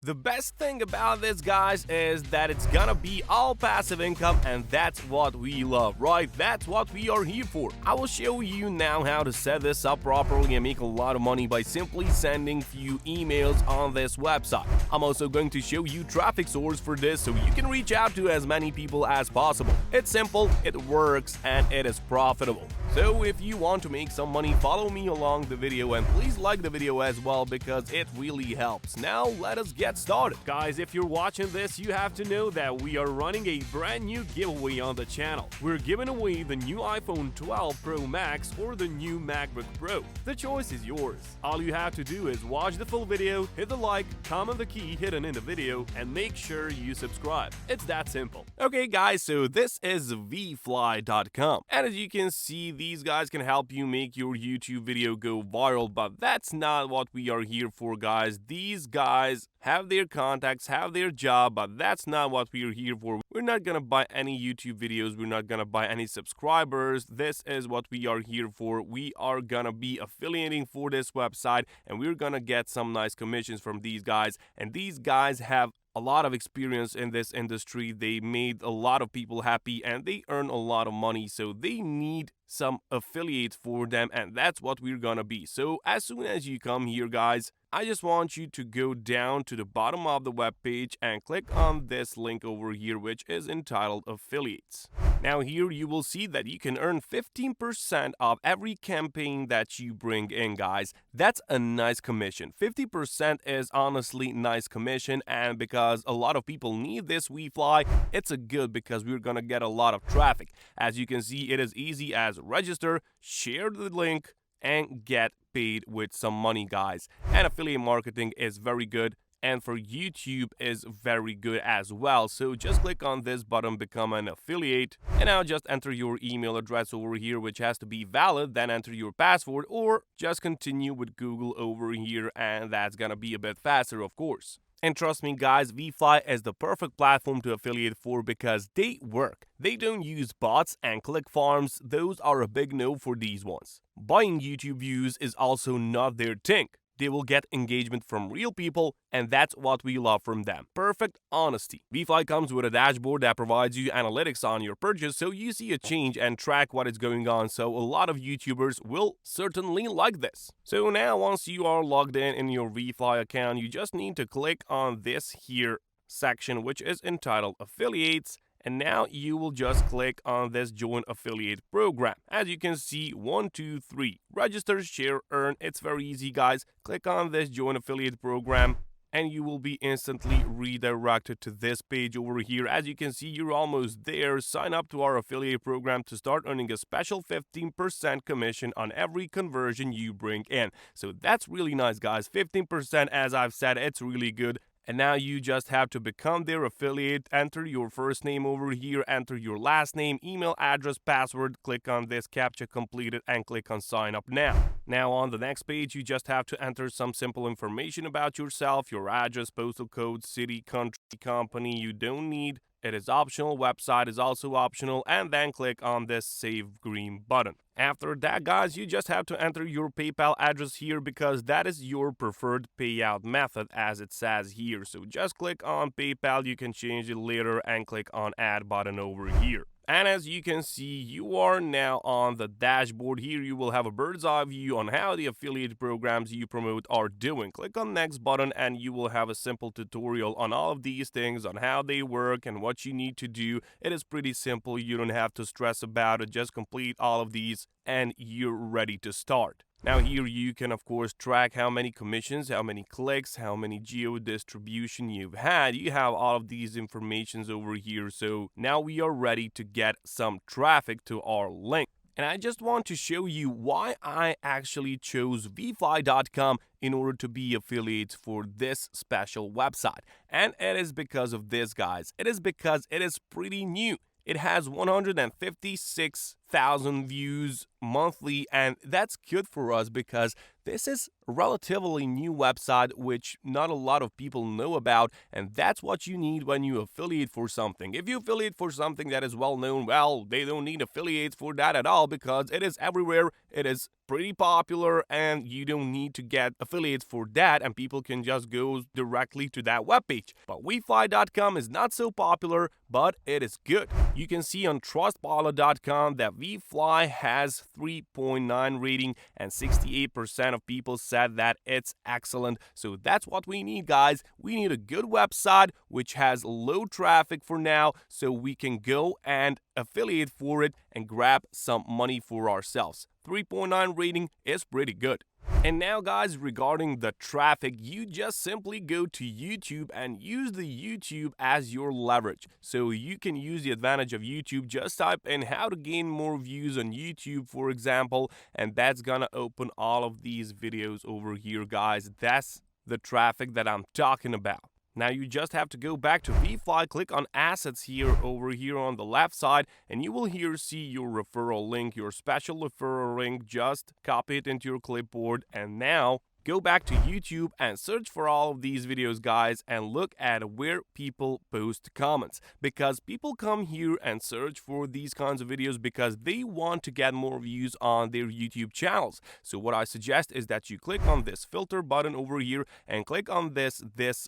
The best thing about this, guys, is that it's gonna be all passive income, and that's what we love, right? That's what we are here for. I will show you now how to set this up properly and make a lot of money by simply sending few emails on this website. I'm also going to show you traffic source for this so you can reach out to as many people as possible. It's simple, it works, and it is profitable. So if you want to make some money, follow me along the video and please like the video as well because it really helps. Now let us get started. Guys, if you're watching this, you have to know that we are running a brand new giveaway on the channel. We're giving away the new iPhone 12 Pro Max or the new MacBook Pro. The choice is yours. All you have to do is watch the full video, hit the like, comment the key hidden in the video, and make sure you subscribe. It's that simple. Okay guys, so this is vfly.com, and as you can see, these guys can help you make your YouTube video go viral, but that's not what we are here for, guys. These guys have their contacts, have their job, but that's not what we're here for. We're not gonna buy any YouTube videos, we're not gonna buy any subscribers. This is what we are here for. We are gonna be affiliating for this website, and we're gonna get some nice commissions from these guys, and these guys have a lot of experience in this industry. They made a lot of people happy and they earn a lot of money, so they need some affiliates for them, and that's what we're gonna be. So as soon as you come here, guys, I just want you to go down to the bottom of the web page and click on this link over here, which is entitled Affiliates. Now here you will see that you can earn 15% of every campaign that you bring in, guys. That's a nice commission. 50% is honestly nice commission, and because a lot of people need this WeFly, it's a good because we're gonna get a lot of traffic. As you can see, it is easy as register, share the link, and get paid with some money, guys. And affiliate marketing is very good, and for YouTube is very good as well. So just click on this button, become an affiliate, and now just enter your email address over here, which has to be valid, then enter your password, or just continue with Google over here, and that's gonna be a bit faster, of course. And trust me, guys, VFly is the perfect platform to affiliate for because they work. They don't use bots and click farms. Those are a big no for these ones. Buying YouTube views is also not their thing. They will get engagement from real people, and that's what we love from them. Perfect honesty. VFly comes with a dashboard that provides you analytics on your purchase, so you see a change and track what is going on. So a lot of YouTubers will certainly like this. So now once you are logged in your VFly account, you just need to click on this here section, which is entitled Affiliates. And now you will just click on this Join Affiliate Program. As you can see, 1, 2, 3. Register, share, earn. It's very easy, guys. Click on this Join Affiliate Program, and you will be instantly redirected to this page over here. As you can see, you're almost there. Sign up to our affiliate program to start earning a special 15% commission on every conversion you bring in. So that's really nice, guys. 15%, as I've said, it's really good. And now you just have to become their affiliate. Enter your first name over here, enter your last name, email address, password, click on this CAPTCHA completed, and click on sign up now. Now on the next page, you just have to enter some simple information about yourself, your address, postal code, city, country, company you don't need. It is optional, website is also optional, and then click on this save green button. After that, guys, you just have to enter your PayPal address here because that is your preferred payout method as it says here. So just click on PayPal, you can change it later, and click on add button over here. And as you can see, you are now on the dashboard. Here you will have a bird's eye view on how the affiliate programs you promote are doing. Click on next button and you will have a simple tutorial on all of these things, on how they work and what you need to do. It is pretty simple. You don't have to stress about it. Just complete all of these and you're ready to start. Now here you can of course track how many commissions, how many clicks, how many geo distribution you've had. You have all of these informations over here. So now we are ready to get some traffic to our link. And I just want to show you why I actually chose vfly.com in order to be affiliates for this special website. And it is because of this, guys. It is because it is pretty new. It has 156 100,000 views monthly, and that's good for us because this is a relatively new website which not a lot of people know about, and that's what you need when you affiliate for something. If you affiliate for something that is well known, well, they don't need affiliates for that at all because it is everywhere, it is pretty popular, and you don't need to get affiliates for that, and people can just go directly to that webpage. But WeFly.com is not so popular, but it is good. You can see on Trustpilot.com that WeFly has 3.9 rating, and 68% of people said that it's excellent. So that's what we need, guys. We need a good website which has low traffic for now, so we can go and affiliate for it and grab some money for ourselves. 3.9 rating is pretty good. And now, guys, regarding the traffic, you just simply go to YouTube and use the YouTube as your leverage. So you can use the advantage of YouTube. Just type in how to gain more views on YouTube, for example, and that's gonna open all of these videos over here, guys. That's the traffic that I'm talking about. Now you just have to go back to WeFly, click on assets here over here on the left side, and you will here see your referral link, your special referral link. Just copy it into your clipboard, and now go back to YouTube and search for all of these videos, guys, and look at where people post comments, because people come here and search for these kinds of videos because they want to get more views on their YouTube channels. So what I suggest is that you click on this filter button over here and click on this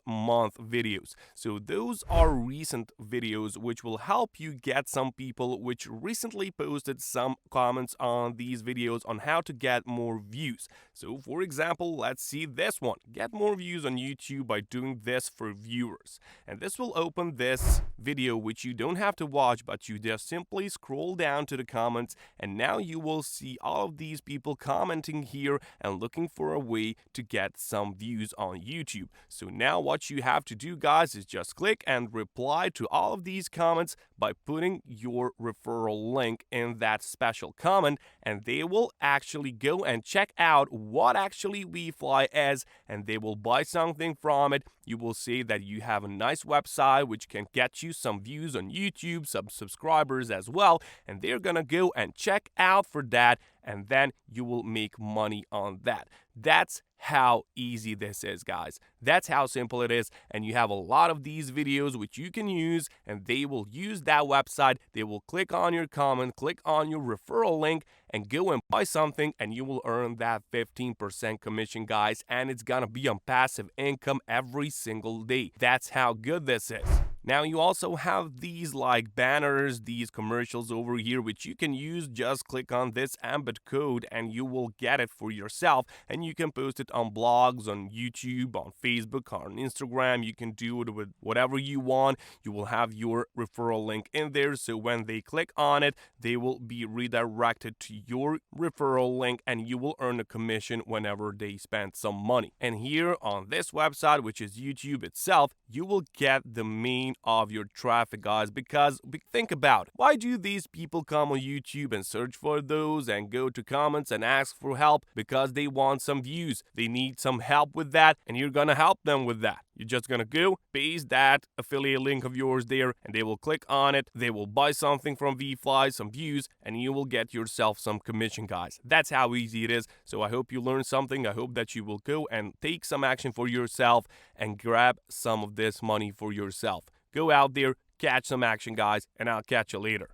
month videos. So those are recent videos which will help you get some people which recently posted some comments on these videos on how to get more views. So for example, let's see this one. Get more views on YouTube by doing this for viewers. And this will open this video which you don't have to watch, but you just simply scroll down to the comments, and now you will see all of these people commenting here and looking for a way to get some views on YouTube. So now what you have to do, guys, is just click and reply to all of these comments by putting your referral link in that special comment, and they will actually go and check out what actually WeFly is, and they will buy something from it. You will see that you have a nice website which can get you some views on YouTube, some subscribers as well, and they're gonna go and check out for that, and then you will make money on that. That's how easy this is, guys. That's how simple it is, and you have a lot of these videos which you can use, and they will use that website. They will click on your comment, click on your referral link, and go and buy something, and you will earn that 15% commission, guys, and it's gonna be on passive income every single day. That's how good this is. Now you also have these like banners, these commercials over here which you can use. Just click on this embed code and you will get it for yourself, and you can post it on blogs, on YouTube, on Facebook, on Instagram. You can do it with whatever you want. You will have your referral link in there, so when they click on it, they will be redirected to your referral link, and you will earn a commission whenever they spend some money. And here on this website, which is YouTube itself, you will get the main of your traffic, guys, because think about it. Why do these people come on YouTube and search for those and go to comments and ask for help? Because they want some views. They need some help with that, and you're gonna help them with that. You're just gonna go paste that affiliate link of yours there, and they will click on it. They will buy something from WeFly, some views, and you will get yourself some commission, guys. That's how easy it is. So I hope you learned something. I hope that you will go and take some action for yourself and grab some of this money for yourself. Go out there, catch some action, guys, and I'll catch you later.